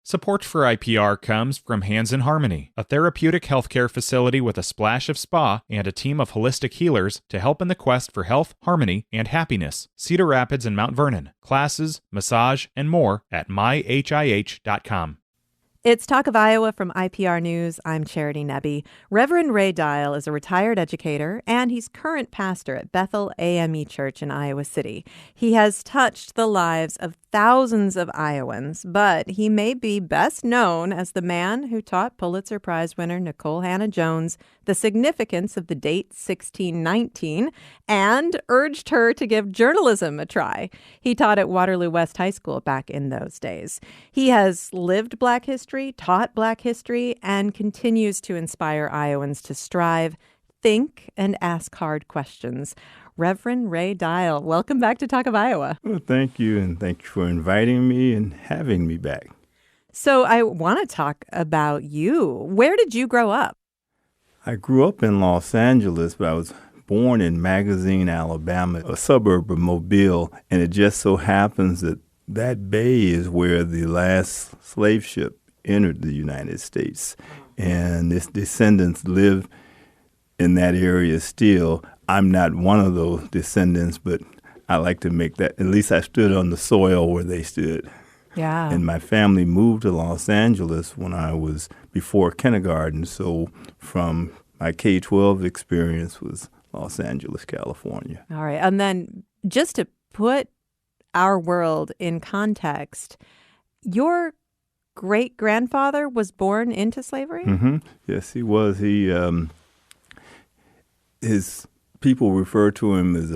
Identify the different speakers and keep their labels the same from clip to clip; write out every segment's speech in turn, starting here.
Speaker 1: Support for IPR comes from Hands in Harmony, a therapeutic healthcare facility with a splash of spa and a team of holistic healers to help in the quest for health, harmony, and happiness. Cedar Rapids and Mount Vernon. Classes, massage, and more at myhih.com.
Speaker 2: It's Talk of Iowa from IPR News. I'm Charity Nebbe. Reverend Ray Dial is a retired educator, and he's current pastor at Bethel AME Church in Iowa City. He has touched the lives of thousands of Iowans, but he may be best known as the man who taught Pulitzer Prize winner Nikole Hannah-Jones the significance of the date 1619 and urged her to give journalism a try. He taught at Waterloo West High School back in those days. He has lived Black history, taught Black history, and continues to inspire Iowans to strive, think, and ask hard questions. Reverend Ray Dial, welcome back to Talk of Iowa.
Speaker 3: Well, thank you, and thank you for inviting me and having me back.
Speaker 2: So I want to talk about you. Where did you grow up?
Speaker 3: I grew up in Los Angeles, but I was born in Magazine, Alabama, a suburb of Mobile, and it just so happens that that bay is where the last slave ship entered the United States, and its descendants live in that area still. I'm not one of those descendants, but I like to make that, at least I stood on the soil where they stood.
Speaker 2: Yeah.
Speaker 3: And my family moved to Los Angeles when I was before kindergarten, so from my K-12 experience was Los Angeles, California.
Speaker 2: All right. And then just to put our world in context, your great-grandfather was born into slavery?
Speaker 3: Mm-hmm. Yes, he was. His people refer to him as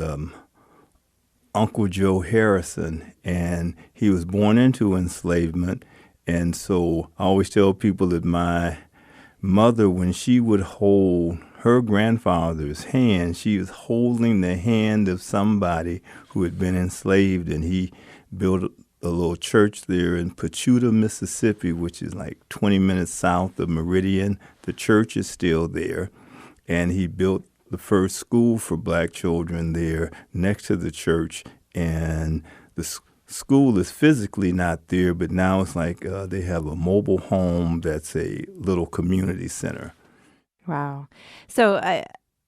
Speaker 3: Uncle Joe Harrison, and he was born into enslavement. And so I always tell people that my mother, when she would hold her grandfather's hand, she was holding the hand of somebody who had been enslaved, and he built a little church there in Pachuta, Mississippi, which is like 20 minutes south of Meridian. The church is still there, and he built the first school for Black children there next to the church, and the school is physically not there, but now it's like they have a mobile home that's a little community center.
Speaker 2: Wow. So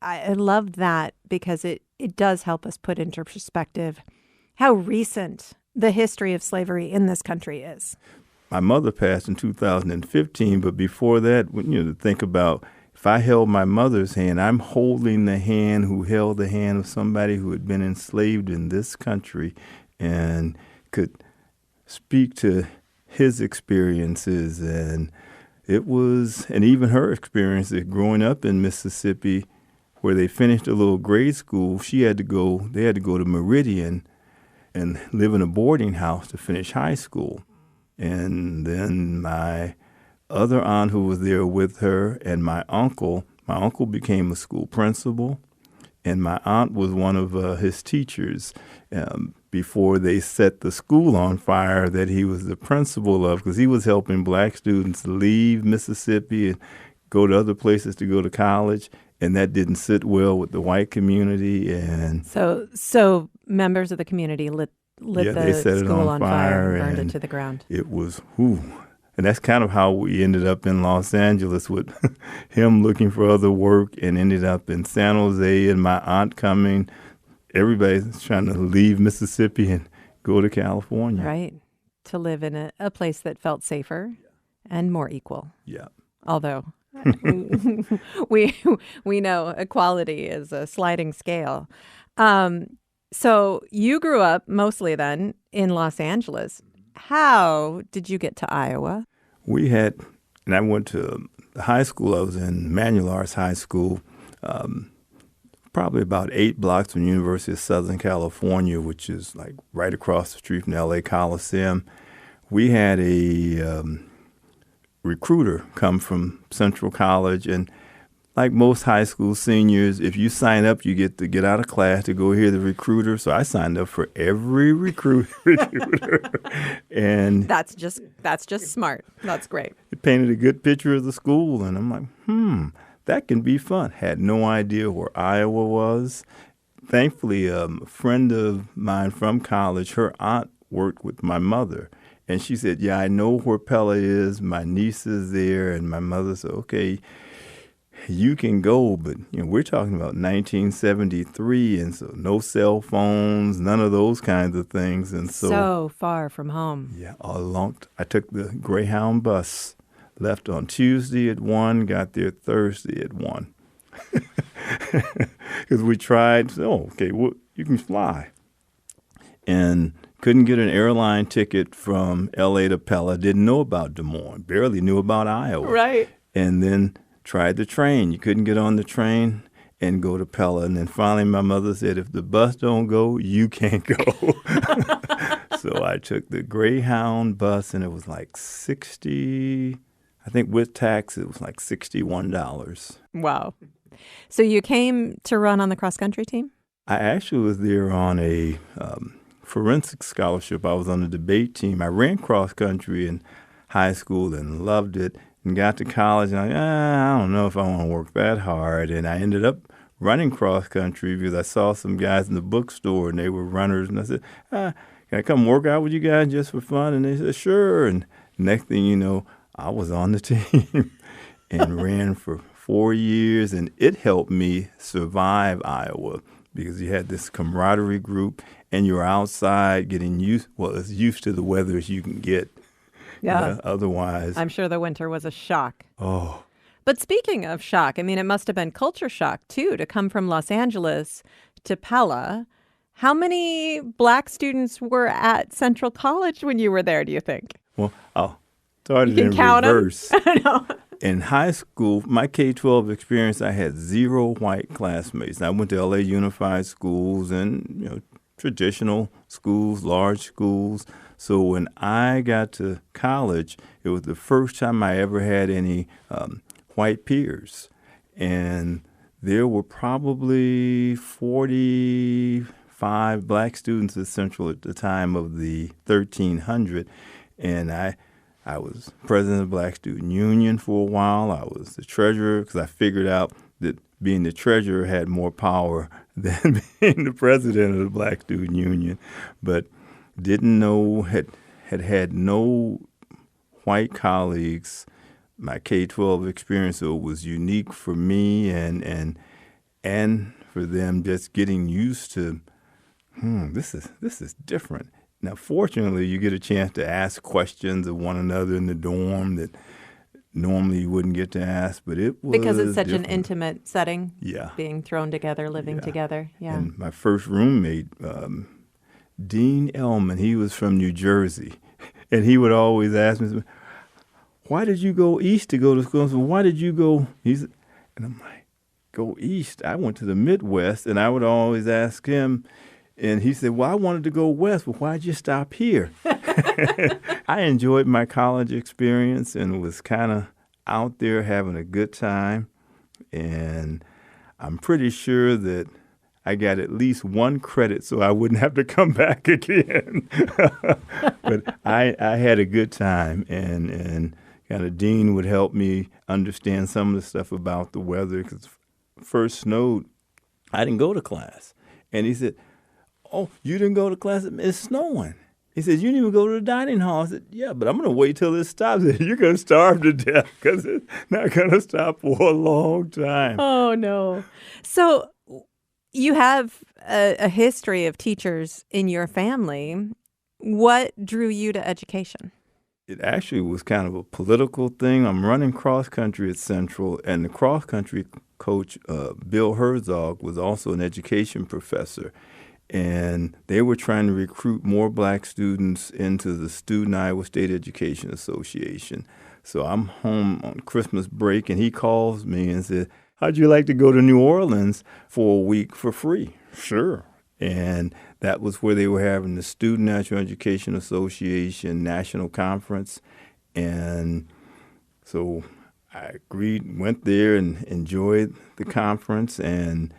Speaker 2: I love that because it does help us put into perspective how recent the history of slavery in this country is.
Speaker 3: My mother passed in 2015, but before that, to think about, if I held my mother's hand, I'm holding the hand who held the hand of somebody who had been enslaved in this country and could speak to his experiences. And and even her experiences growing up in Mississippi, where they finished a little grade school, they had to go to Meridian and live in a boarding house to finish high school. And then my other aunt who was there with her and my uncle became a school principal, and my aunt was one of his teachers before they set the school on fire that he was the principal of, because he was helping Black students leave Mississippi and go to other places to go to college, and that didn't sit well with the white community. And
Speaker 2: so members of the community lit
Speaker 3: they set
Speaker 2: the
Speaker 3: it
Speaker 2: school
Speaker 3: on
Speaker 2: fire and burned
Speaker 3: and
Speaker 2: it to the ground.
Speaker 3: It was, and that's kind of how we ended up in Los Angeles, with him looking for other work, and ended up in San Jose, and my aunt coming. Everybody's trying to leave Mississippi and go to California.
Speaker 2: Right. To live in a place that felt safer and more equal.
Speaker 3: Yeah.
Speaker 2: Although we know equality is a sliding scale. So you grew up mostly then in Los Angeles. How did you get to Iowa?
Speaker 3: I went to the high school I was in, Manual Arts High School, probably about 8 blocks from the University of Southern California, which is like right across the street from the LA Coliseum. We had a recruiter come from Central College, and like most high school seniors, if you sign up, you get to get out of class to go hear the recruiter. So I signed up for every recruiter. And
Speaker 2: that's just smart. That's great.
Speaker 3: It painted a good picture of the school, and I'm like, that can be fun. Had no idea where Iowa was. Thankfully, a friend of mine from college, her aunt worked with my mother, And she said, yeah, I know where Pella is. My niece is there. And my mother said, okay, you can go. But, we're talking about 1973. And so no cell phones, none of those kinds of things. And
Speaker 2: so far from home.
Speaker 3: Yeah, I took the Greyhound bus, left on Tuesday at 1, got there Thursday at 1. Because we tried, you can fly. And couldn't get an airline ticket from L.A. to Pella. Didn't know about Des Moines. Barely knew about Iowa.
Speaker 2: Right.
Speaker 3: And then tried the train. You couldn't get on the train and go to Pella. And then finally my mother said, if the bus don't go, you can't go. So I took the Greyhound bus, and it was like I think with tax, it was like $61.
Speaker 2: Wow. So you came to run on the cross-country team?
Speaker 3: I actually was there on a forensic scholarship. I was on the debate team. I ran cross-country in high school and loved it, and got to college, and I don't know if I want to work that hard. And I ended up running cross-country because I saw some guys in the bookstore, and they were runners. And I said, can I come work out with you guys just for fun? And they said, sure. And next thing you know, I was on the team and ran for 4 years. And it helped me survive Iowa because you had this camaraderie group, and you're outside getting as used to the weather as you can get.
Speaker 2: Yeah.
Speaker 3: Otherwise.
Speaker 2: I'm sure the winter was a shock.
Speaker 3: Oh.
Speaker 2: But speaking of shock, I mean, it must have been culture shock, too, to come from Los Angeles to Pella. How many Black students were at Central College when you were there, do you think?
Speaker 3: Well, I'll start it in reverse.
Speaker 2: No.
Speaker 3: In high school, my K-12 experience, I had 0 white classmates. I went to L.A. Unified Schools and, traditional schools, large schools. So when I got to college, it was the first time I ever had any white peers. And there were probably 45 Black students at Central at the time of the 1300. And I was president of the Black Student Union for a while. I was the treasurer because I figured out that being the treasurer had more power than being the president of the Black Student Union. But didn't know, had no white colleagues. My K-12 experience was unique for me and for them, just getting used to, this is different. Now, fortunately, you get a chance to ask questions of one another in the dorm that normally you wouldn't get to ask, but it was
Speaker 2: because it's such
Speaker 3: different.
Speaker 2: an intimate setting.
Speaker 3: Yeah.
Speaker 2: Being thrown together, living together. Yeah.
Speaker 3: And my first roommate, Dean Ellman, he was from New Jersey, and he would always ask me, why did you go east to go to school? So why did you go east? And I'm like, go east? I went to the Midwest, and I would always ask him, and he said, well, I wanted to go west, but why'd you stop here? I enjoyed my college experience and was kind of out there having a good time, and I'm pretty sure that I got at least 1 credit so I wouldn't have to come back again. But I had a good time, and kind of Dean would help me understand some of the stuff about the weather. Because first snowed, I didn't go to class. And he said, oh, you didn't go to class? It's snowing. He said, you didn't even go to the dining hall. I said, yeah, but I'm going to wait till it stops. He said, you're going to starve to death because it's not going to stop for a long time.
Speaker 2: Oh, no. So you have a history of teachers in your family. What drew you to education?
Speaker 3: It actually was kind of a political thing. I'm running cross-country at Central, and the cross-country coach, Bill Herzog, was also an education professor. And they were trying to recruit more Black students into the Student Iowa State Education Association. So I'm home on Christmas break, and he calls me and said, how'd you like to go to New Orleans for a week for free? Sure. And that was where they were having the Student National Education Association National Conference. And so I agreed, went there and enjoyed the conference, and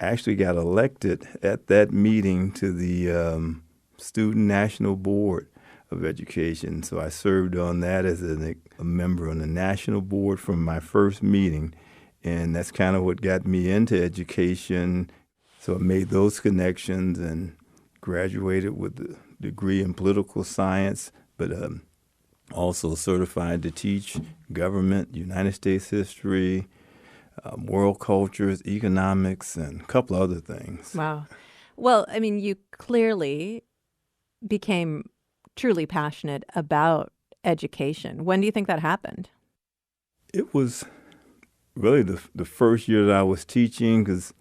Speaker 3: actually got elected at that meeting to the Student National Board of Education. So I served on that as a member on the national board from my first meeting. And that's kind of what got me into education. So I made those connections and graduated with a degree in political science. but also certified to teach government, United States history, world cultures, economics, and a couple other things.
Speaker 2: Wow. Well, I mean, you clearly became truly passionate about education. When do you think that happened?
Speaker 3: It was really the first year that I was teaching, because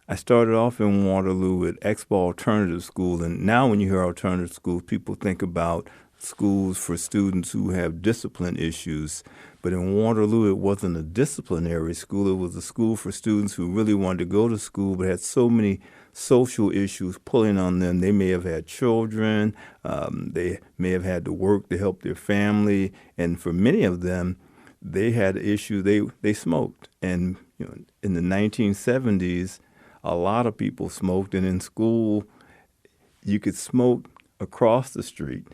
Speaker 3: I started off in Waterloo at Expo Alternative School. And now when you hear alternative schools, people think about schools for students who have discipline issues. But in Waterloo, it wasn't a disciplinary school. It was a school for students who really wanted to go to school but had so many social issues pulling on them. They may have had children. They may have had to work to help their family. And for many of them, they had issues. They smoked. And in the 1970s, a lot of people smoked. And in school, you could smoke across the street.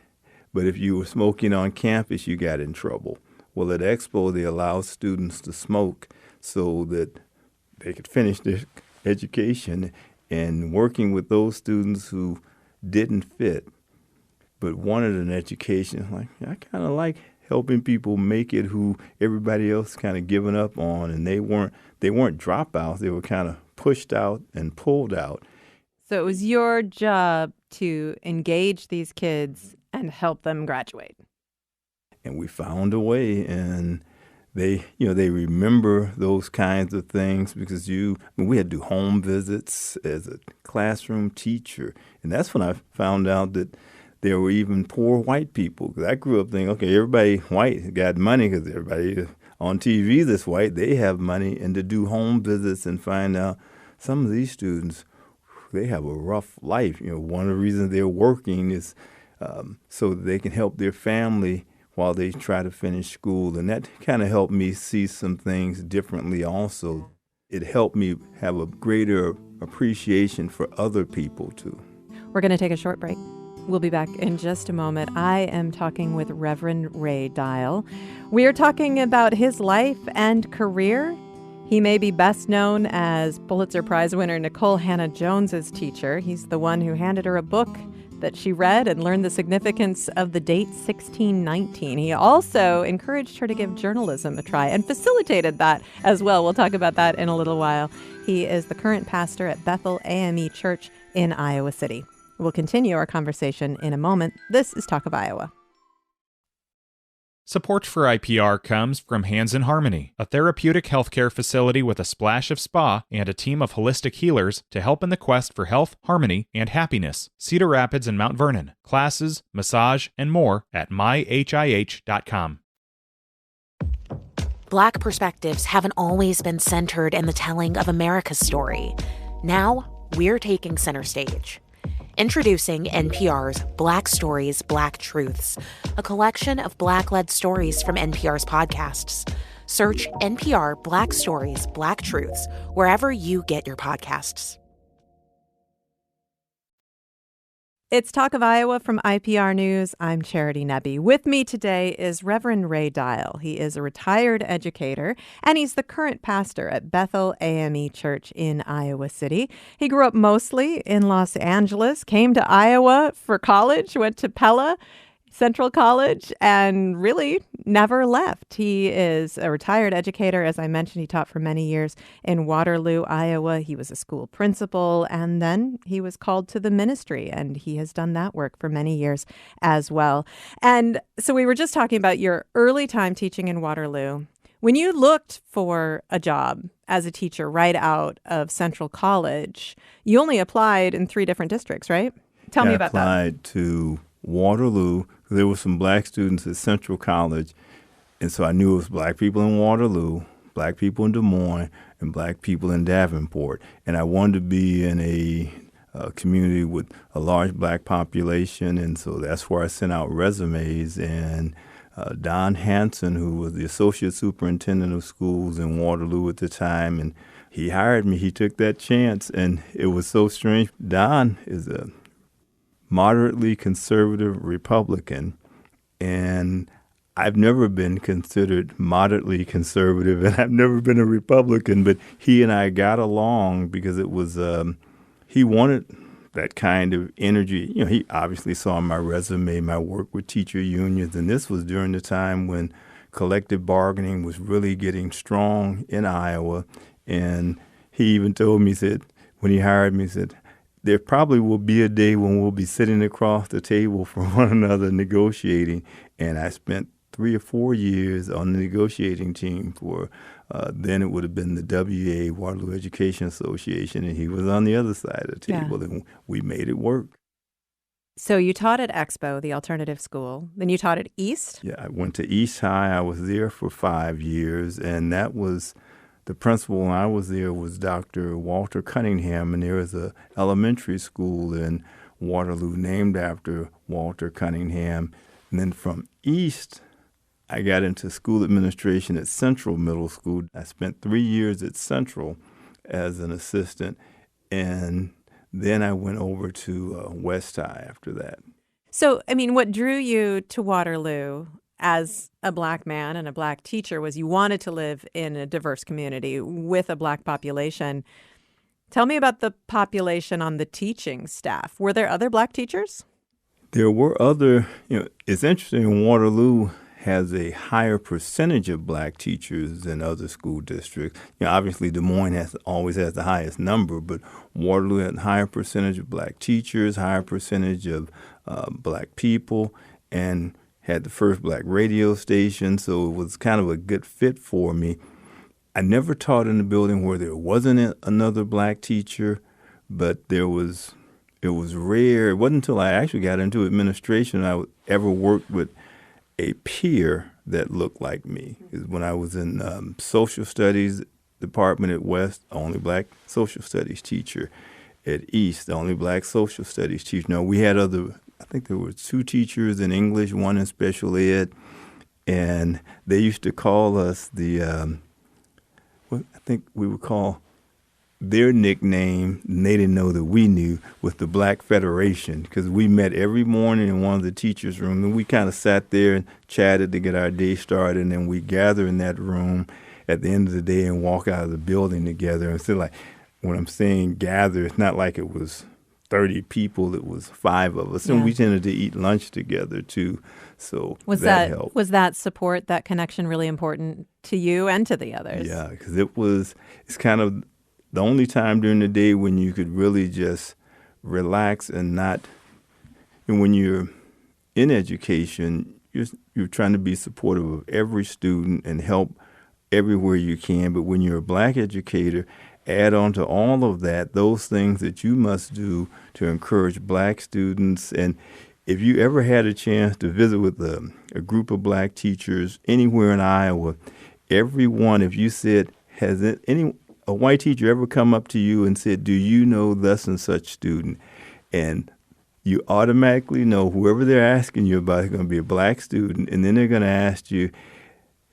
Speaker 3: But if you were smoking on campus, you got in trouble. Well, at Expo, they allowed students to smoke so that they could finish their education. And working with those students who didn't fit but wanted an education, I kind of like helping people make it who everybody else kind of given up on. And they weren't dropouts. They were kind of pushed out and pulled out.
Speaker 2: So it was your job to engage these kids and help them graduate.
Speaker 3: And we found a way, and they remember those kinds of things because we had to do home visits as a classroom teacher. And that's when I found out that there were even poor white people. Because I grew up thinking, okay, everybody white got money because everybody on TV that's white, they have money. And to do home visits and find out some of these students, they have a rough life. One of the reasons they're working is so that they can help their family while they try to finish school. And that kind of helped me see some things differently also. It helped me have a greater appreciation for other people, too.
Speaker 2: We're going to take a short break. We'll be back in just a moment. I am talking with Reverend Ray Dial. We are talking about his life and career. He may be best known as Pulitzer Prize winner Nikole Hannah-Jones's teacher. He's the one who handed her a book that she read and learned the significance of the date 1619. He also encouraged her to give journalism a try and facilitated that as well. We'll talk about that in a little while. He is the current pastor at Bethel AME Church in Iowa City. We'll continue our conversation in a moment. This is Talk of Iowa.
Speaker 1: Support for IPR comes from Hands in Harmony, a therapeutic healthcare facility with a splash of spa and a team of holistic healers to help in the quest for health, harmony, and happiness. Cedar Rapids and Mount Vernon. Classes, massage, and more at myhih.com.
Speaker 4: Black perspectives haven't always been centered in the telling of America's story. Now, we're taking center stage. Introducing NPR's Black Stories, Black Truths, a collection of Black-led stories from NPR's podcasts. Search NPR Black Stories, Black Truths wherever you get your podcasts.
Speaker 2: It's Talk of Iowa from IPR News. I'm Charity Nebbe. With me today is Reverend Ray Dial. He is a retired educator, and he's the current pastor at Bethel AME Church in Iowa City. He grew up mostly in Los Angeles, came to Iowa for college, went to Pella Central College, and really never left. He is a retired educator. As I mentioned, he taught for many years in Waterloo, Iowa. He was a school principal, and then he was called to the ministry, and he has done that work for many years as well. And so we were just talking about your early time teaching in Waterloo. When you looked for a job as a teacher right out of Central College, you only applied in 3 different districts, right? Tell me about that.
Speaker 3: I applied to Waterloo. There were some black students at Central College, and so I knew it was black people in Waterloo, black people in Des Moines, and black people in Davenport. And I wanted to be in a community with a large black population, and so that's where I sent out resumes. And Don Hanson, who was the associate superintendent of schools in Waterloo at the time, and he hired me. He took that chance, and it was so strange. Don is a moderately conservative Republican, and I've never been considered moderately conservative, and I've never been a Republican, but he and I got along because it was he wanted that kind of energy. He obviously saw my resume, my work with teacher unions, and this was during the time when collective bargaining was really getting strong in Iowa. And he even told me, he said, when he hired me, he said, there probably will be a day when we'll be sitting across the table from one another negotiating. And I spent 3 or 4 years on the negotiating team for, then it would have been the WA, Waterloo Education Association, and he was on the other side of the table, and we made it work.
Speaker 2: So you taught at Expo, the alternative school. Then you taught at East?
Speaker 3: Yeah, I went to East High. I was there for 5 years, and that was the principal when I was there was Dr. Walter Cunningham, and there was a elementary school in Waterloo named after Walter Cunningham. And then from East, I got into school administration at Central Middle School. I spent 3 years at Central as an assistant, and then I went over to West High after that.
Speaker 2: So, I mean, what drew you to Waterloo as a Black man and a Black teacher was you wanted to live in a diverse community with a Black population. Tell me about the population on the teaching staff. Were there other Black teachers?
Speaker 3: There were other, it's interesting, Waterloo has a higher percentage of Black teachers than other school districts. Obviously Des Moines always has the highest number, but Waterloo had a higher percentage of Black teachers, higher percentage of Black people, and had the first Black radio station, so it was kind of a good fit for me. I never taught in a building where there wasn't another Black teacher, but it was rare. It wasn't until I actually got into administration I ever worked with a peer that looked like me. When I was in social studies department at West, only Black social studies teacher. At East, the only Black social studies teacher. Now, we had I think there were 2 teachers in English, 1 in special ed, and they used to call us what I think we would call their nickname, and they didn't know that we knew, was the Black Federation, because we met every morning in one of the teachers' rooms, and we kind of sat there and chatted to get our day started, and then we gather in that room at the end of the day and walk out of the building together. And so, like, when I'm saying gather, it's not like it was 30 people, it was 5 of us, and we tended to eat lunch together, too, so that helped.
Speaker 2: Was that support, that connection really important to you and to the others?
Speaker 3: Yeah, because it's kind of the only time during the day when you could really just relax and not, and when you're in education, you're trying to be supportive of every student and help everywhere you can. But when you're a Black educator, add on to all of that those things that you must do to encourage Black students. And if you ever had a chance to visit with a group of Black teachers anywhere in Iowa, everyone, if you said, has a white teacher ever come up to you and said, do you know thus and such student? And you automatically know whoever they're asking you about is going to be a Black student, and then they're going to ask you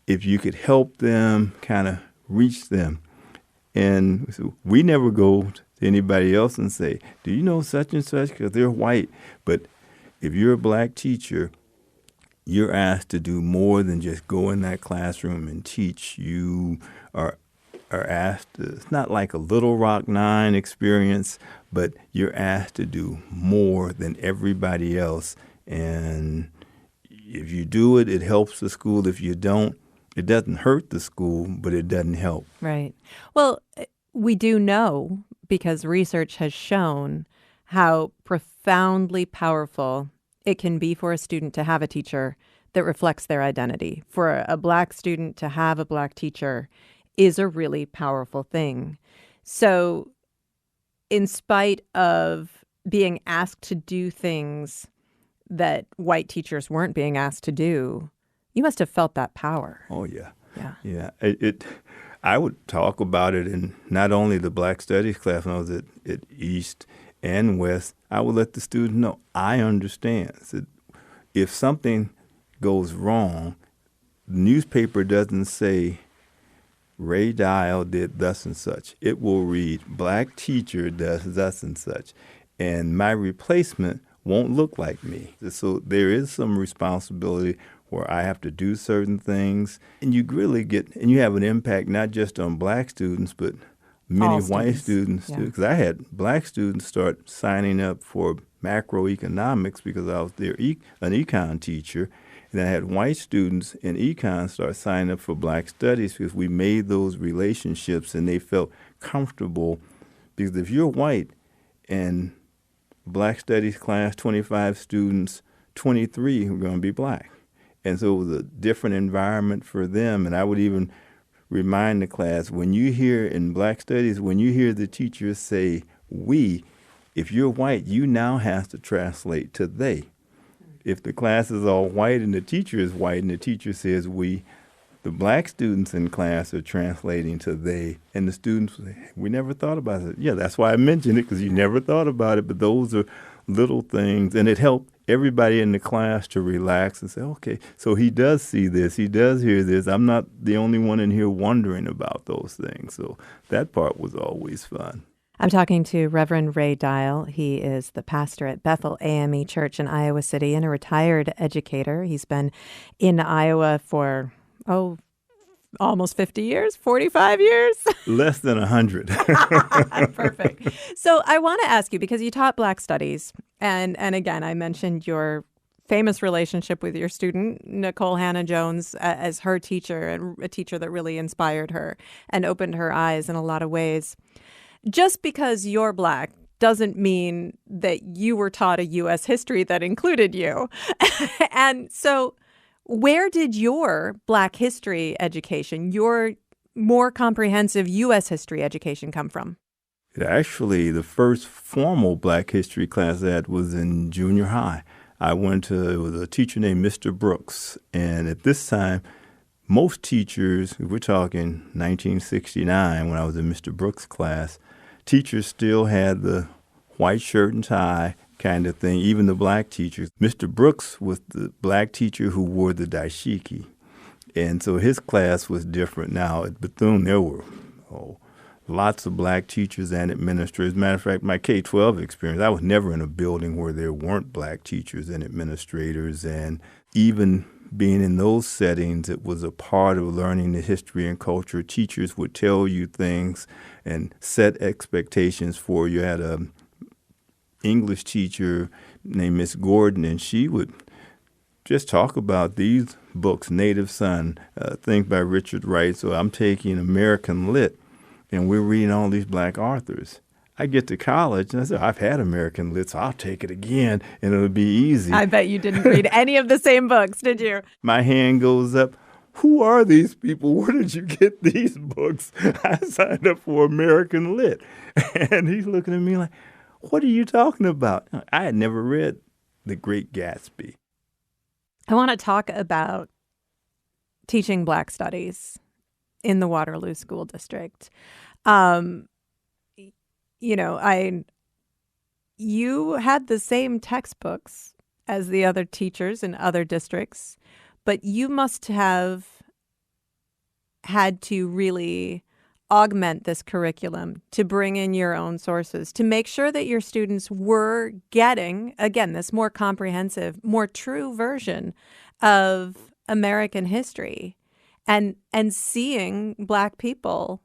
Speaker 3: if you could help them kind of reach them. And so we never go to anybody else and say, do you know such and such? Because they're white. But if you're a Black teacher, you're asked to do more than just go in that classroom and teach. You are asked to, it's not like a Little Rock 9 experience, but you're asked to do more than everybody else. And if you do it, it helps the school. If you don't, it doesn't hurt the school, but it doesn't help.
Speaker 2: Right. Well, we do know, because research has shown, how profoundly powerful it can be for a student to have a teacher that reflects their identity. For a Black student to have a Black teacher is a really powerful thing. So in spite of being asked to do things that white teachers weren't being asked to do, you must have felt that power.
Speaker 3: Oh, yeah.
Speaker 2: Yeah.
Speaker 3: I would talk about it in not only the Black Studies class when I was at East and West. I would let the students know, I understand. So if something goes wrong, the newspaper doesn't say, Ray Dial did thus and such. It will read, Black teacher does thus and such. And my replacement won't look like me. So there is some responsibility where I have to do certain things. And you really and you have an impact not just on Black students, but many
Speaker 2: All
Speaker 3: white
Speaker 2: students.
Speaker 3: students too, because I had black students start signing up for macroeconomics because I was an econ teacher. And I had white students in econ start signing up for black studies because we made those relationships and they felt comfortable. Because if you're white and black studies class, 25 students, 23 were going to be black. And so it was a different environment for them. And I would even remind the class, when you hear in black studies, when you hear the teachers say we, if you're white, you now have to translate to they. If the class is all white and the teacher is white and the teacher says we, the black students in class are translating to they, and the students, we never thought about it. Yeah, that's why I mentioned it, because you never thought about it, but those are little things, and it helped everybody in the class to relax and say, okay, so he does see this, he does hear this. I'm not the only one in here wondering about those things. So that part was always fun.
Speaker 2: I'm talking to Reverend Ray Dial. He is the pastor at Bethel AME Church in Iowa City and a retired educator. He's been in Iowa for, almost 50 years, 45 years?
Speaker 3: Less than 100.
Speaker 2: Perfect. So I want to ask you, because you taught Black Studies, and again, I mentioned your famous relationship with your student, Nikole Hannah-Jones, as her teacher, and a teacher that really inspired her and opened her eyes in a lot of ways. Just because you're Black doesn't mean that you were taught a U.S. history that included you. And so where did your Black history education, your more comprehensive U.S. history education come from?
Speaker 3: Actually, the first formal Black history class I had was in junior high. It was a teacher named Mr. Brooks. And at this time, most teachers, we're talking 1969 when I was in Mr. Brooks' class, teachers still had the white shirt and tie kind of thing, even the black teachers. Mr. Brooks was the black teacher who wore the dashiki. And so his class was different. Now, at Bethune, there were lots of black teachers and administrators. As a matter of fact, my K-12 experience, I was never in a building where there weren't black teachers and administrators. And even being in those settings, it was a part of learning the history and culture. Teachers would tell you things and set expectations for you. I had an English teacher named Miss Gordon, and she would just talk about these books, Native Son, things by Richard Wright. So I'm taking American Lit, and we're reading all these black authors. I get to college, and I said, I've had American Lit, so I'll take it again, and it'll be easy.
Speaker 2: I bet you didn't read any of the same books, did you?
Speaker 3: My hand goes up. Who are these people? Where did you get these books? I signed up for American Lit. And he's looking at me like, what are you talking about? I had never read The Great Gatsby.
Speaker 2: I want to talk about teaching Black Studies in the Waterloo School District. You had the same textbooks as the other teachers in other districts, but you must have had to really augment this curriculum to bring in your own sources, to make sure that your students were getting, again, this more comprehensive, more true version of American history and seeing Black people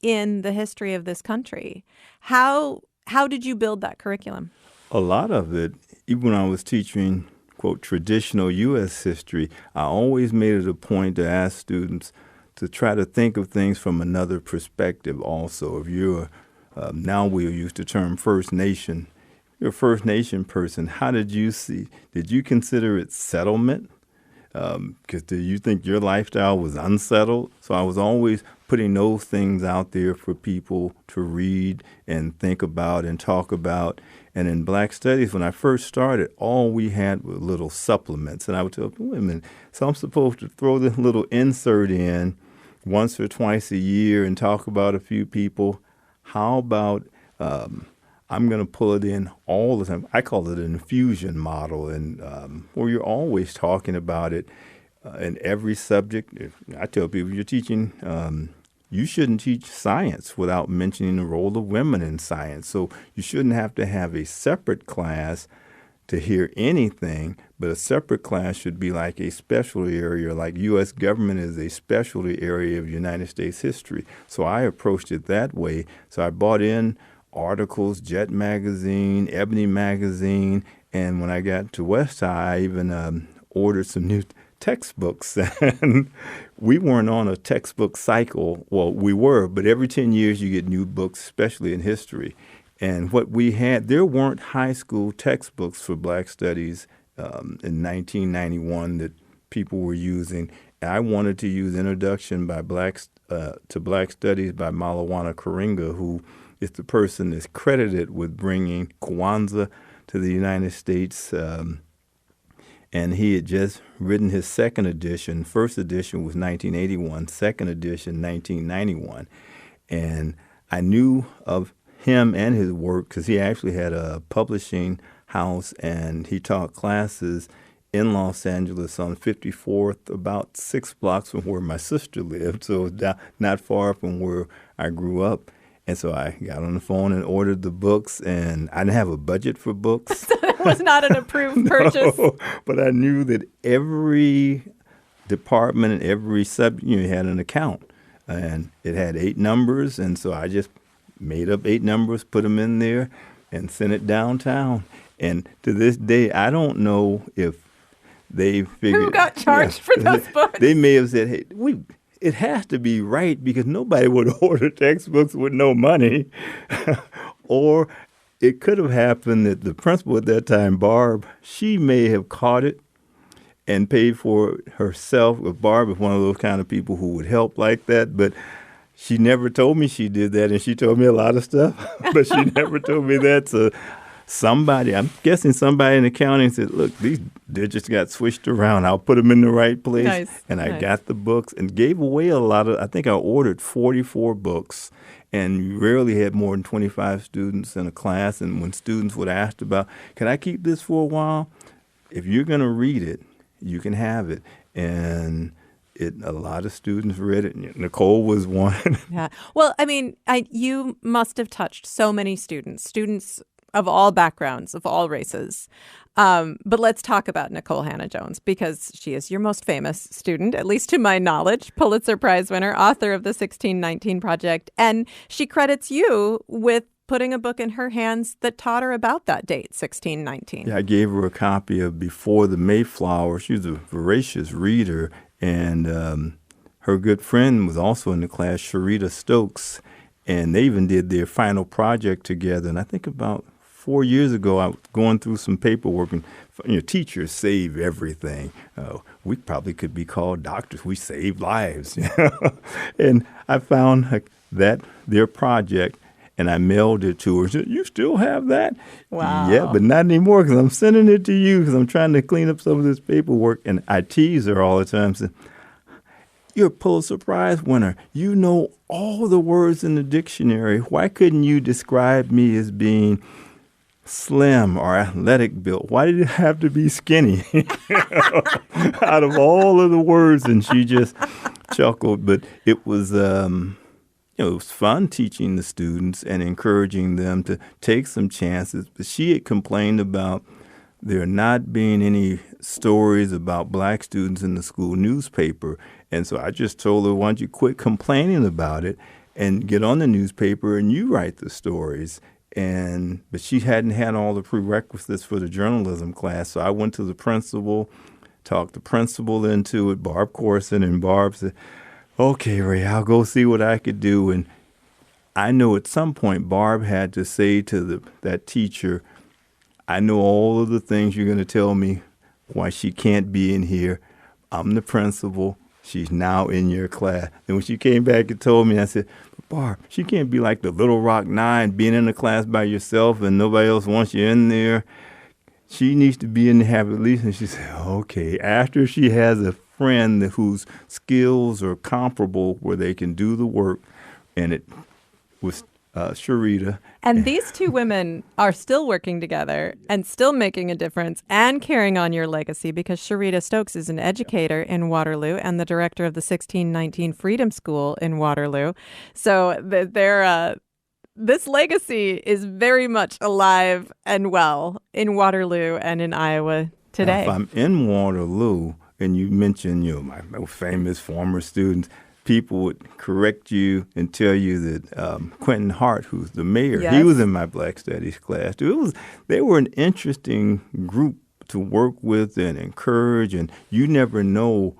Speaker 2: in the history of this country. How did you build that curriculum?
Speaker 3: A lot of it, even when I was teaching, quote, traditional U.S. history, I always made it a point to ask students to try to think of things from another perspective also. If you're, now we'll use the term First Nation, you're a First Nation person, how did you consider it settlement? Because do you think your lifestyle was unsettled? So I was always putting those things out there for people to read and think about and talk about. And in Black Studies, when I first started, all we had were little supplements. And I would tell women, so I'm supposed to throw this little insert in once or twice a year and talk about a few people. How about I'm going to pull it in all the time. I call it an infusion model, and where you're always talking about it in every subject. I tell people, you're teaching, you shouldn't teach science without mentioning the role of women in science. So you shouldn't have to have a separate class to hear anything, but a separate class should be like a specialty area, like U.S. government is a specialty area of United States history. So I approached it that way. So I bought in articles, Jet Magazine, Ebony Magazine, and when I got to West High, I even ordered some new textbooks. And we weren't on a textbook cycle. Well, we were, but every 10 years you get new books, especially in history. And what we had, there weren't high school textbooks for Black Studies in 1991 that people were using. And I wanted to use Introduction to Black Studies by Malawana Karinga, who is the person that's credited with bringing Kwanzaa to the United States. And he had just written his second edition. First edition was 1981, second edition 1991. And I knew of him and his work because he actually had a publishing house and he taught classes in Los Angeles on 54th, about 6 blocks from where my sister lived, so not far from where I grew up. And so I got on the phone and ordered the books, and I didn't have a budget for books.
Speaker 2: So it was not an approved purchase.
Speaker 3: No, but I knew that every department and every subunit had an account, and it had 8 numbers, and so I just made up 8 numbers, put them in there, and sent it downtown. And to this day, I don't know if they figured...
Speaker 2: Who got charged for those books?
Speaker 3: They may have said, hey, it has to be right because nobody would order textbooks with no money. Or it could have happened that the principal at that time, Barb, she may have caught it and paid for it herself. Barb is one of those kind of people who would help like that, but she never told me she did that, and she told me a lot of stuff, but she never told me that. So I'm guessing somebody in accounting said, look, these digits got switched around. I'll put them in the right place.
Speaker 2: Nice.
Speaker 3: And I got the books and gave away a lot of, I think I ordered 44 books, and you rarely had more than 25 students in a class. And when students would ask about, can I keep this for a while? If you're going to read it, you can have it. And a lot of students read it. Nikole was one.
Speaker 2: Yeah. Well, I mean, you must have touched so many students of all backgrounds, of all races. But let's talk about Nikole Hannah-Jones because she is your most famous student, at least to my knowledge, Pulitzer Prize winner, author of the 1619 Project. And she credits you with putting a book in her hands that taught her about that date, 1619.
Speaker 3: Yeah, I gave her a copy of Before the Mayflower. She was a voracious reader. And her good friend was also in the class, Sharita Stokes, and they even did their final project together. And I think about 4 years ago, I was going through some paperwork, and teachers save everything. We probably could be called doctors. We save lives. And I found their project, and I mailed it to her. She said, you still have that?
Speaker 2: Wow.
Speaker 3: Yeah, but not anymore because I'm sending it to you because I'm trying to clean up some of this paperwork. And I tease her all the time. Say, you're a Pulitzer Prize winner. You know all the words in the dictionary. Why couldn't you describe me as being slim or athletic built? Why did it have to be skinny? Out of all of the words. And she just chuckled. But it was... it was fun teaching the students and encouraging them to take some chances. But she had complained about there not being any stories about Black students in the school newspaper. And so I just told her, why don't you quit complaining about it and get on the newspaper and you write the stories. But she hadn't had all the prerequisites for the journalism class. So I went to the principal, talked the principal into it, Barb Corson, and Barb said, okay, Ray, I'll go see what I could do. And I know at some point Barb had to say to that teacher, I know all of the things you're going to tell me why she can't be in here. I'm the principal. She's now in your class. And when she came back and told me, I said, Barb, she can't be like the Little Rock Nine, being in the class by yourself and nobody else wants you in there. She needs to be in the habit at least. And she said, okay, after she has a friend whose skills are comparable where they can do the work, and it was Sharita.
Speaker 2: And these two women are still working together and still making a difference and carrying on your legacy because Sharita Stokes is an educator in Waterloo and the director of the 1619 Freedom School in Waterloo. So they're this legacy is very much alive and well in Waterloo and in Iowa today.
Speaker 3: Now, if I'm in Waterloo and you mention, my famous former students, people would correct you and tell you that Quentin Hart, who's the mayor,
Speaker 2: Yes.
Speaker 3: he was in my Black Studies class too. They were an interesting group to work with and encourage, and you never know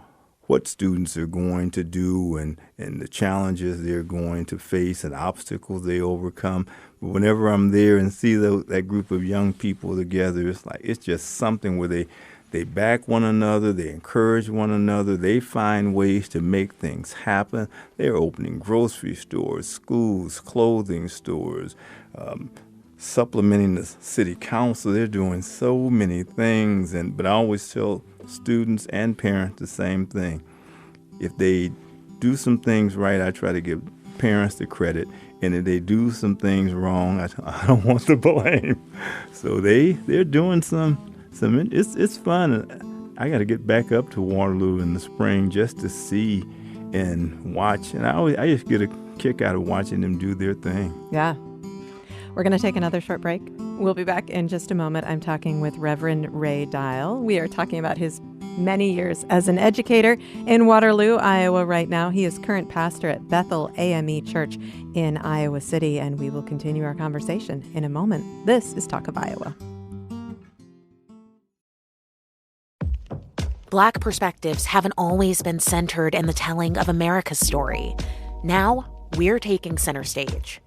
Speaker 3: what students are going to do and the challenges they're going to face and obstacles they overcome. But whenever I'm there and see that group of young people together, it's just something where they back one another, they encourage one another, they find ways to make things happen. They're opening grocery stores, schools, clothing stores, supplementing the city council. They're doing so many things, but I always tell students and parents the same thing. If they do some things right, I try to give parents the credit, and if they do some things wrong, I don't want the blame. So they're doing it's fun. I got to get back up to Waterloo in the spring just to see and watch, and I just get a kick out of watching them do their thing.
Speaker 2: Yeah. We're going to take another short break. We'll be back in just a moment. I'm talking with Reverend Ray Dial. We are talking about his many years as an educator in Waterloo, Iowa right now. He is current pastor at Bethel AME Church in Iowa City, and we will continue our conversation in a moment. This is Talk of Iowa.
Speaker 4: Black perspectives haven't always been centered in the telling of America's story. Now, we're taking center stage.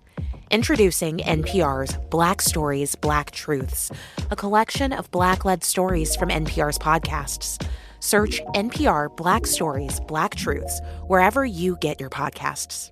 Speaker 4: Introducing NPR's Black Stories, Black Truths, a collection of Black-led stories from NPR's podcasts. Search NPR Black Stories, Black Truths wherever you get your podcasts.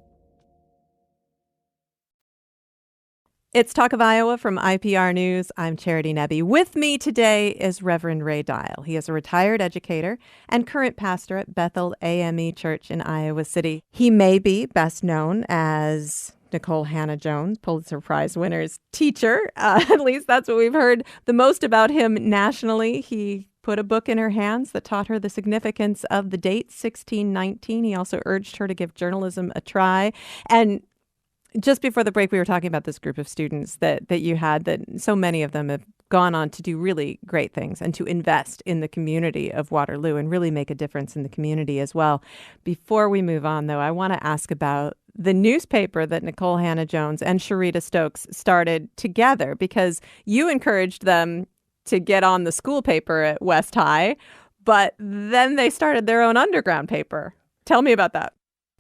Speaker 2: It's Talk of Iowa from IPR News. I'm Charity Nebbe. With me today is Reverend Ray Dial. He is a retired educator and current pastor at Bethel AME Church in Iowa City. He may be best known as Nikole Hannah-Jones, Pulitzer Prize winner's teacher. At least that's what we've heard the most about him nationally. He put a book in her hands that taught her the significance of the date 1619. He also urged her to give journalism a try. And just before the break, we were talking about this group of students that you had, that so many of them have gone on to do really great things and to invest in the community of Waterloo and really make a difference in the community as well. Before we move on, though, I want to ask about the newspaper that Nikole Hannah-Jones and Sharita Stokes started together, because you encouraged them to get on the school paper at West High, but then they started their own underground paper. Tell me about that.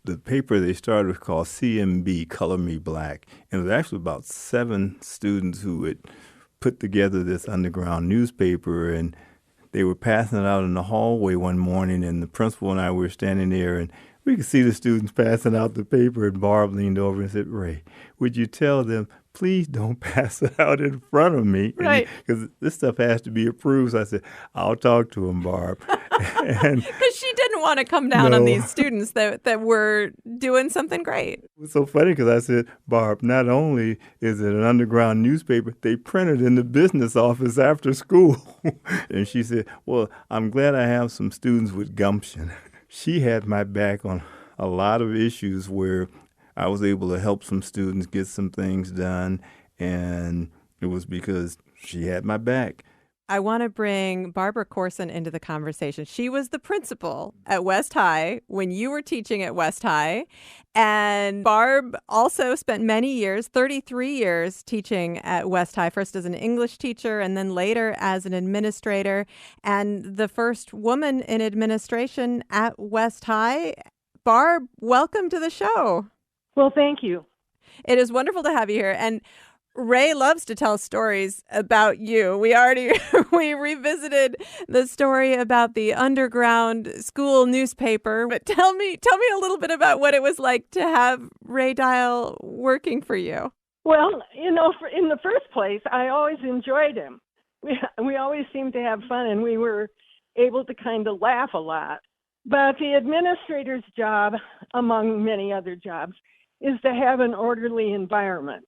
Speaker 3: The paper they started was called CMB, Color Me Black. And it was actually about 7 students who had put together this underground newspaper, and they were passing it out in the hallway one morning, and the principal and I were standing there, and we could see the students passing out the paper, and Barb leaned over and said, "Ray, would you tell them, please don't pass it out in front of me?"
Speaker 2: Right.
Speaker 3: Because this stuff has to be approved. So I said, "I'll talk to him, Barb."
Speaker 2: Because she didn't want to come down on these students that were doing something great.
Speaker 3: It was so funny because I said, "Barb, not only is it an underground newspaper, they print it in the business office after school." And she said, "Well, I'm glad I have some students with gumption." She had my back on a lot of issues where I was able to help some students get some things done, and it was because she had my back.
Speaker 2: I want to bring Barbara Corson into the conversation. She was the principal at West High when you were teaching at West High. And Barb also spent many years, 33 years, teaching at West High, first as an English teacher and then later as an administrator, and the first woman in administration at West High. Barb, welcome to the show.
Speaker 5: Well, thank you.
Speaker 2: It is wonderful to have you here. And Ray loves to tell stories about you. We revisited the story about the underground school newspaper. But tell me a little bit about what it was like to have Ray Dial working for you.
Speaker 5: Well, in the first place, I always enjoyed him. We always seemed to have fun, and we were able to kind of laugh a lot. But the administrator's job, among many other jobs, is to have an orderly environment.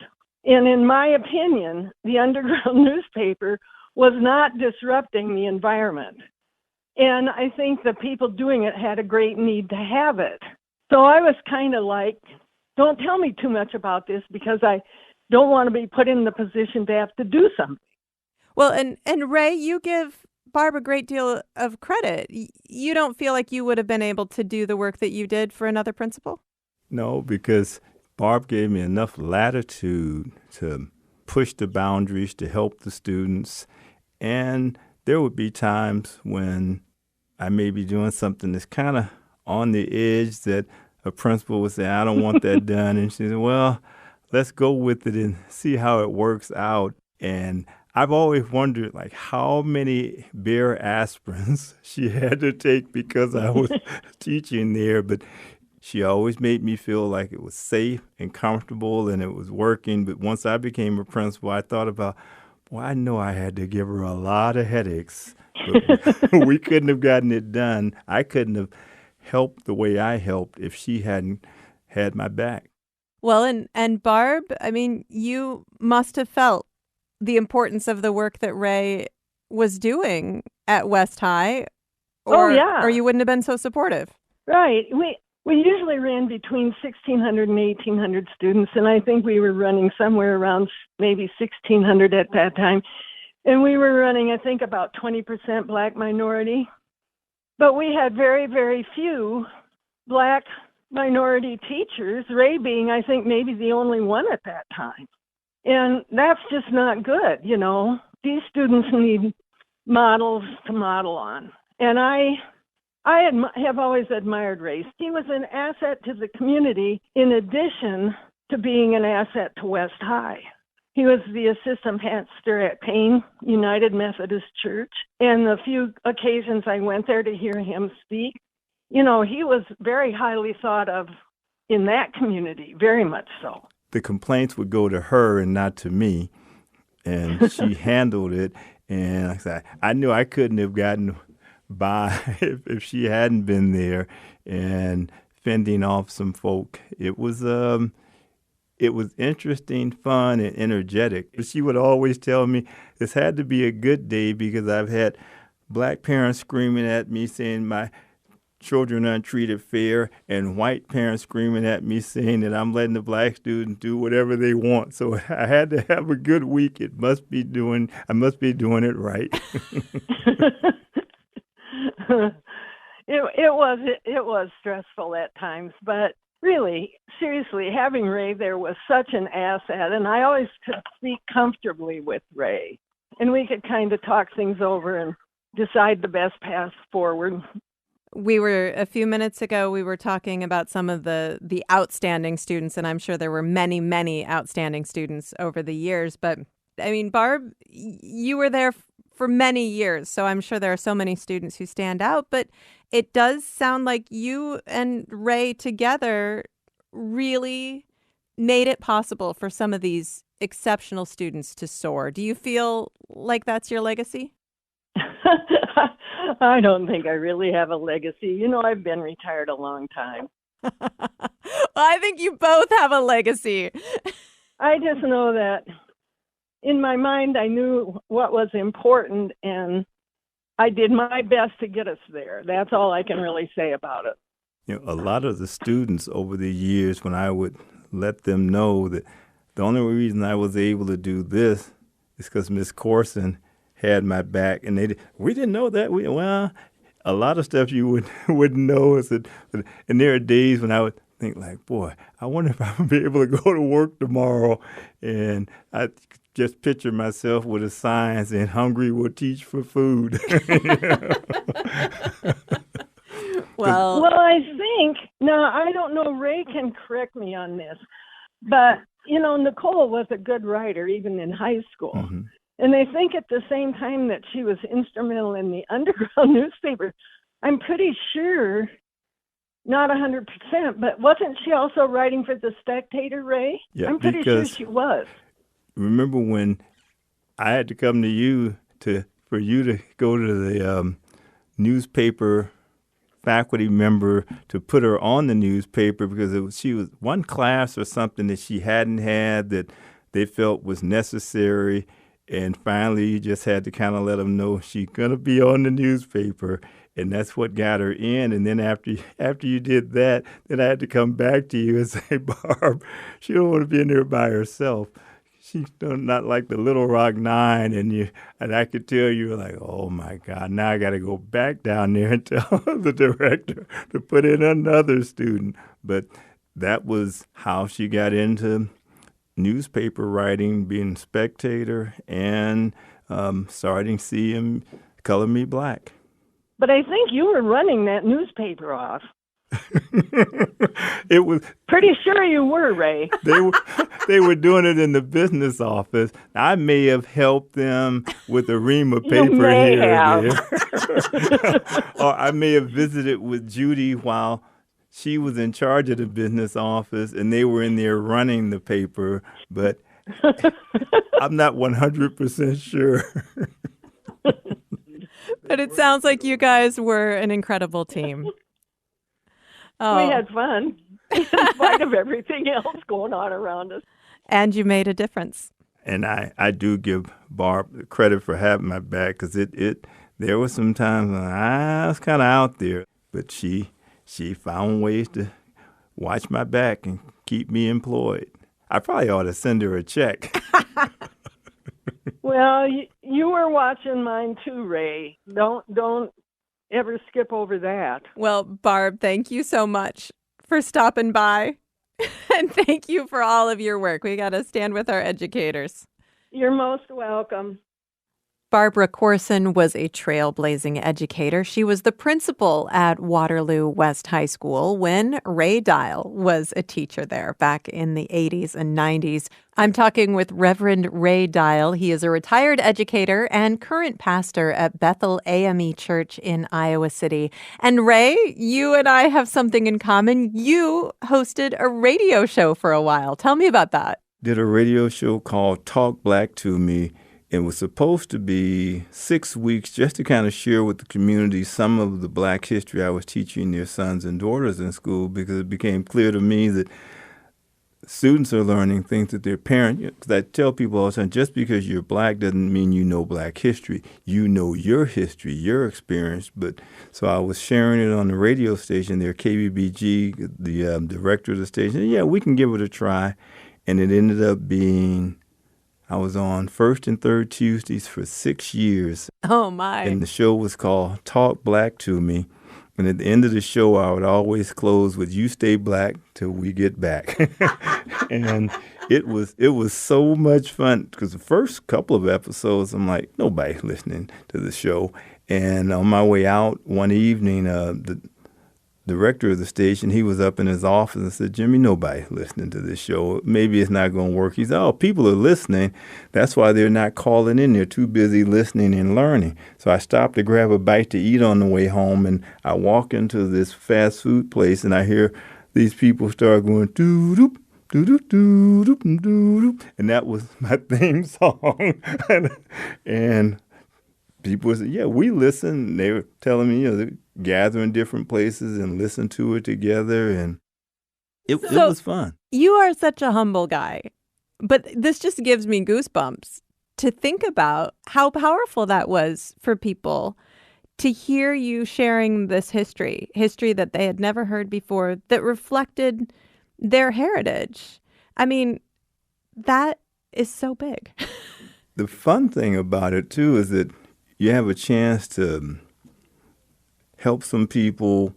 Speaker 5: And in my opinion, the underground newspaper was not disrupting the environment. And I think the people doing it had a great need to have it. So I was kind of like, don't tell me too much about this, because I don't want to be put in the position to have to do something.
Speaker 2: Well, and Ray, you give Barb a great deal of credit. You don't feel like you would have been able to do the work that you did for another principal?
Speaker 3: No, because Barb gave me enough latitude to push the boundaries, to help the students. And there would be times when I may be doing something that's kind of on the edge that a principal would say, I don't want that done. And she said, well, let's go with it and see how it works out. And I've always wondered, like, how many Bear aspirins she had to take because I was teaching there. But she always made me feel like it was safe and comfortable and it was working. But once I became a principal, I thought about, well, I know I had to give her a lot of headaches. But we couldn't have gotten it done. I couldn't have helped the way I helped if she hadn't had my back.
Speaker 2: Well, and Barb, I mean, you must have felt the importance of the work that Ray was doing at West High, or,
Speaker 5: Oh, yeah.
Speaker 2: or you wouldn't have been so supportive.
Speaker 5: Right. We usually ran between 1,600 and 1,800 students, and I think we were running somewhere around maybe 1,600 at that time. And we were running, I think, about 20% Black minority. But we had very, very few Black minority teachers, Ray being, I think, maybe the only one at that time. And that's just not good, you know. These students need models to model on. And I have always admired Ray. He was an asset to the community in addition to being an asset to West High. He was the assistant pastor at Payne United Methodist Church. And the few occasions I went there to hear him speak, you know, he was very highly thought of in that community, very much so.
Speaker 3: The complaints would go to her and not to me, and she handled it. And like I said, I knew I couldn't have gotten by if she hadn't been there and fending off some folk. It was interesting, fun, and energetic. She would always tell me this had to be a good day because I've had Black parents screaming at me saying my children aren't treated fair, and white parents screaming at me saying that I'm letting the Black students do whatever they want. So I had to have a good week. I must be doing it right.
Speaker 5: It was stressful at times, but really, seriously, having Ray there was such an asset, and I always could speak comfortably with Ray, and we could kind of talk things over and decide the best path forward.
Speaker 2: A few minutes ago, we were talking about some of the outstanding students, and I'm sure there were many, many outstanding students over the years. But, I mean, Barb, you were there for many years, so I'm sure there are so many students who stand out. But it does sound like you and Ray together really made it possible for some of these exceptional students to soar. Do you feel like that's your legacy?
Speaker 5: I don't think I really have a legacy. You know, I've been retired a long time.
Speaker 2: Well, I think you both have a legacy.
Speaker 5: I just know that in my mind, I knew what was important, and I did my best to get us there. That's all I can really say about it.
Speaker 3: You know, a lot of the students over the years, when I would let them know that the only reason I was able to do this is because Miss Corson had my back, and we didn't know that. Well, a lot of stuff you wouldn't know is that, and there are days when I would think like, boy, I wonder if I'll be able to go to work tomorrow, and I just picture myself with a sign saying, "Hungry will teach for food."
Speaker 2: Well,
Speaker 5: I think, now I don't know, Ray can correct me on this, but, you know, Nikole was a good writer even in high school.
Speaker 3: Mm-hmm.
Speaker 5: And I think at the same time that she was instrumental in the underground newspaper, I'm pretty sure, not 100%, but wasn't she also writing for the Spectator, Ray?
Speaker 3: Yeah,
Speaker 5: I'm pretty sure she was.
Speaker 3: Remember when I had to come to you for you to go to the newspaper faculty member to put her on the newspaper because she was one class or something that she hadn't had that they felt was necessary. And finally, you just had to kind of let them know she's going to be on the newspaper. And that's what got her in. And then after you did that, then I had to come back to you and say, Barb, she don't want to be in there by herself. she's not like the Little Rock Nine, and I could tell you were like, oh my God, now I got to go back down there and tell the director to put in another student. But that was how she got into newspaper writing, being spectator, and starting CM Color Me Black.
Speaker 5: But I think you were running that newspaper off.
Speaker 3: It was
Speaker 5: pretty sure you were, Ray.
Speaker 3: They were doing it in the business office. I may have helped them with a ream of paper here and there. Or I may have visited with Judy while she was in charge of the business office and they were in there running the paper, but I'm not 100% sure.
Speaker 2: But it sounds like you guys were an incredible team. Oh.
Speaker 5: We had fun in spite of everything else going on around us.
Speaker 2: And you made a difference.
Speaker 3: And I do give Barb credit for having my back, because there were some times when I was kind of out there, but she found ways to watch my back and keep me employed. I probably ought to send her a check.
Speaker 5: Well, you were watching mine too, Ray. Don't ever skip over that.
Speaker 2: Well, Barb, thank you so much for stopping by. And thank you for all of your work. We got to stand with our educators.
Speaker 5: You're most welcome.
Speaker 2: Barbara Corson was a trailblazing educator. She was the principal at Waterloo West High School when Ray Dial was a teacher there back in the 80s and 90s. I'm talking with Reverend Ray Dial. He is a retired educator and current pastor at Bethel AME Church in Iowa City. And Ray, you and I have something in common. You hosted a radio show for a while. Tell me about that.
Speaker 3: Did a radio show called Talk Black to Me. It was supposed to be 6 weeks just to kind of share with the community some of the Black history I was teaching their sons and daughters in school, because it became clear to me that students are learning things that their parents, because I tell people all the time, just because you're Black doesn't mean you know Black history. You know your history, your experience. But so I was sharing it on the radio station there, KBBG, the director of the station. Yeah, we can give it a try. And it ended up being, I was on first and third Tuesdays for 6 years.
Speaker 2: Oh, my.
Speaker 3: And the show was called Talk Black to Me. And at the end of the show, I would always close with, "You stay black till we get back." And it was so much fun, because the first couple of episodes, I'm like, nobody's listening to the show. And on my way out one evening, the director of the station, he was up in his office and said, "Jimmy, nobody's listening to this show. Maybe it's not going to work." He said, "Oh, people are listening. That's why they're not calling in. They're too busy listening and learning." So I stopped to grab a bite to eat on the way home, and I walk into this fast food place, and I hear these people start going, doo-doop, doo-doop, doo-doop, doo-doop. And that was my theme song. And people said, "Yeah, we listen." They were telling me, they gather in different places and listen to it together, and it was fun.
Speaker 2: You are such a humble guy, but this just gives me goosebumps to think about how powerful that was for people to hear you sharing this history that they had never heard before, that reflected their heritage. I mean, that is so big.
Speaker 3: The fun thing about it, too, is that you have a chance to help some people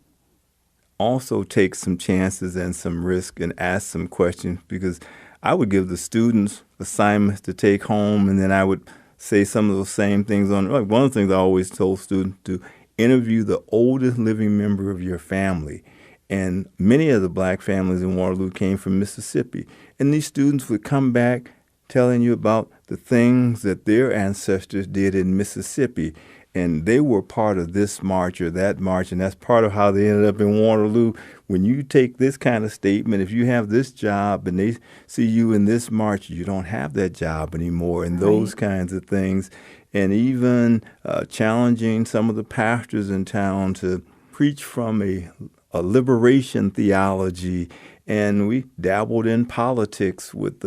Speaker 3: also take some chances and some risk and ask some questions, because I would give the students assignments to take home, and then I would say some of those same things on, like, one of the things I always told students to interview the oldest living member of your family. And many of the Black families in Waterloo came from Mississippi. And these students would come back telling you about the things that their ancestors did in Mississippi. And they were part of this march or that march, and that's part of how they ended up in Waterloo. When you take this kind of statement, if you have this job and they see you in this march, you don't have that job anymore, and those kinds of things. And even challenging some of the pastors in town to preach from a liberation theology. And we dabbled in politics with,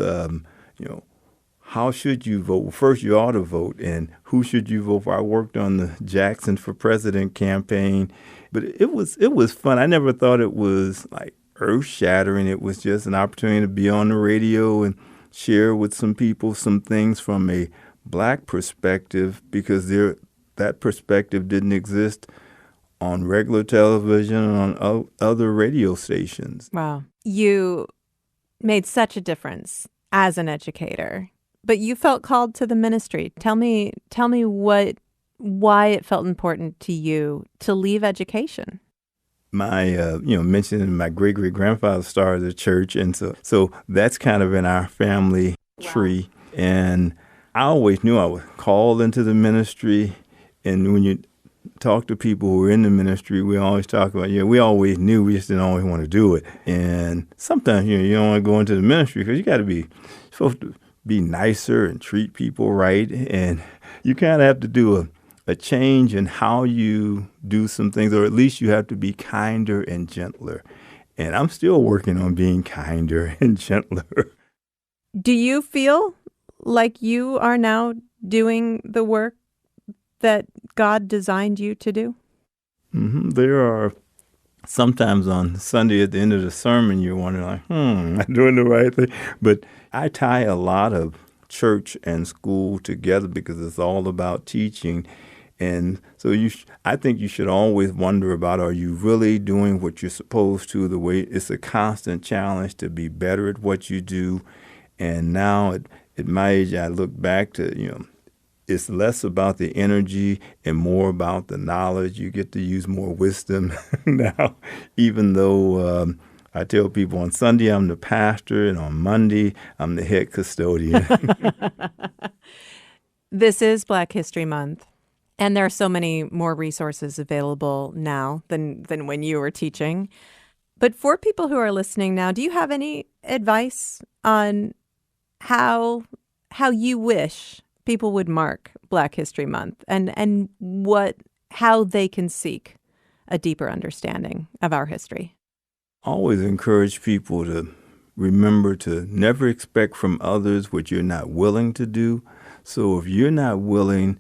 Speaker 3: how should you vote? Well, first, you ought to vote, and who should you vote for? I worked on the Jackson for President campaign, but it was fun. I never thought it was like earth-shattering. It was just an opportunity to be on the radio and share with some people some things from a Black perspective, because that perspective didn't exist on regular television and on other radio stations.
Speaker 2: Wow. You made such a difference as an educator, but you felt called to the ministry. Tell me why it felt important to you to leave education.
Speaker 3: My, mentioning my great-great-grandfather started a church, and so that's kind of in our family tree. And I always knew I was called into the ministry. And when you talk to people who are in the ministry, we always talk about, we always knew, we just didn't always want to do it. And sometimes, you don't want to go into the ministry because supposed to be nicer and treat people right. And you kind of have to do a change in how you do some things, or at least you have to be kinder and gentler. And I'm still working on being kinder and gentler.
Speaker 2: Do you feel like you are now doing the work that God designed you to do?
Speaker 3: Mm-hmm. There are sometimes on Sunday at the end of the sermon, you're wondering, like, am I doing the right thing? But I tie a lot of church and school together because it's all about teaching. And so I think you should always wonder about, are you really doing what you're supposed to? The way it's a constant challenge to be better at what you do. And now at my age, I look back to, it's less about the energy and more about the knowledge. You get to use more wisdom now, even though I tell people on Sunday I'm the pastor and on Monday I'm the head custodian.
Speaker 2: This is Black History Month, and there are so many more resources available now than when you were teaching. But for people who are listening now, do you have any advice on how you wish people would mark Black History Month and how they can seek a deeper understanding of our history?
Speaker 3: Always encourage people to remember to never expect from others what you're not willing to do. So if you're not willing,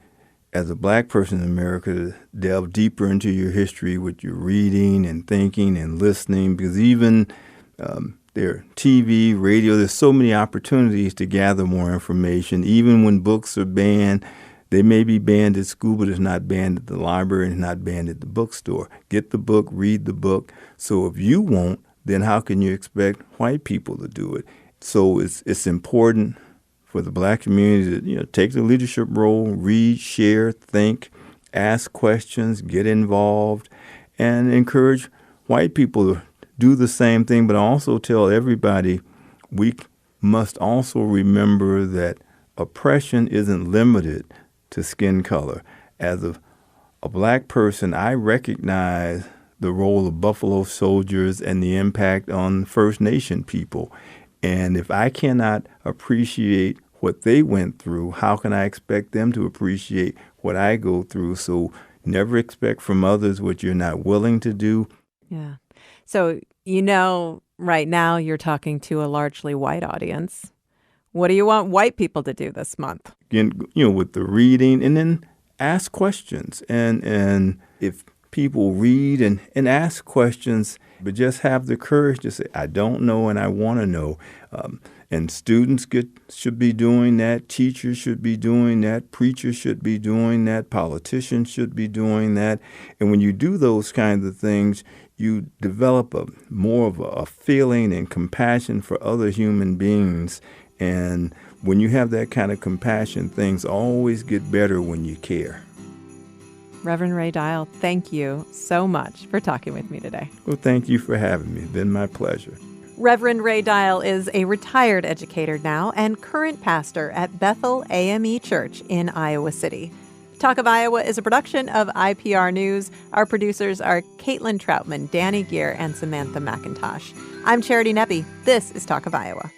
Speaker 3: as a Black person in America, to delve deeper into your history, what you're reading and thinking and listening, because even there, TV, radio, there's so many opportunities to gather more information. Even when books are banned, they may be banned at school, but it's not banned at the library and it's not banned at the bookstore. Get the book, read the book. So if you won't, then how can you expect white people to do it? So it's important for the Black community to take the leadership role, read, share, think, ask questions, get involved, and encourage white people to do the same thing, but also tell everybody we must also remember that oppression isn't limited to skin color. As a Black person, I recognize the role of Buffalo Soldiers and the impact on First Nation people. And if I cannot appreciate what they went through, how can I expect them to appreciate what I go through? So never expect from others what you're not willing to do.
Speaker 2: Yeah. So, right now you're talking to a largely white audience. What do you want white people to do this month?
Speaker 3: Again, with the reading, and then ask questions. And if people read and ask questions, but just have the courage to say, I don't know and I want to know. And students should be doing that. Teachers should be doing that. Preachers should be doing that. Politicians should be doing that. And when you do those kinds of things, you develop more of a feeling and compassion for other human beings. And when you have that kind of compassion, things always get better when you care.
Speaker 2: Reverend Ray Dial, thank you so much for talking with me today.
Speaker 3: Well, thank you for having me. It's been my pleasure.
Speaker 2: Reverend Ray Dial is a retired educator now and current pastor at Bethel AME Church in Iowa City. Talk of Iowa is a production of IPR News. Our producers are Caitlin Troutman, Danny Gear, and Samantha McIntosh. I'm Charity Nebbe. This is Talk of Iowa.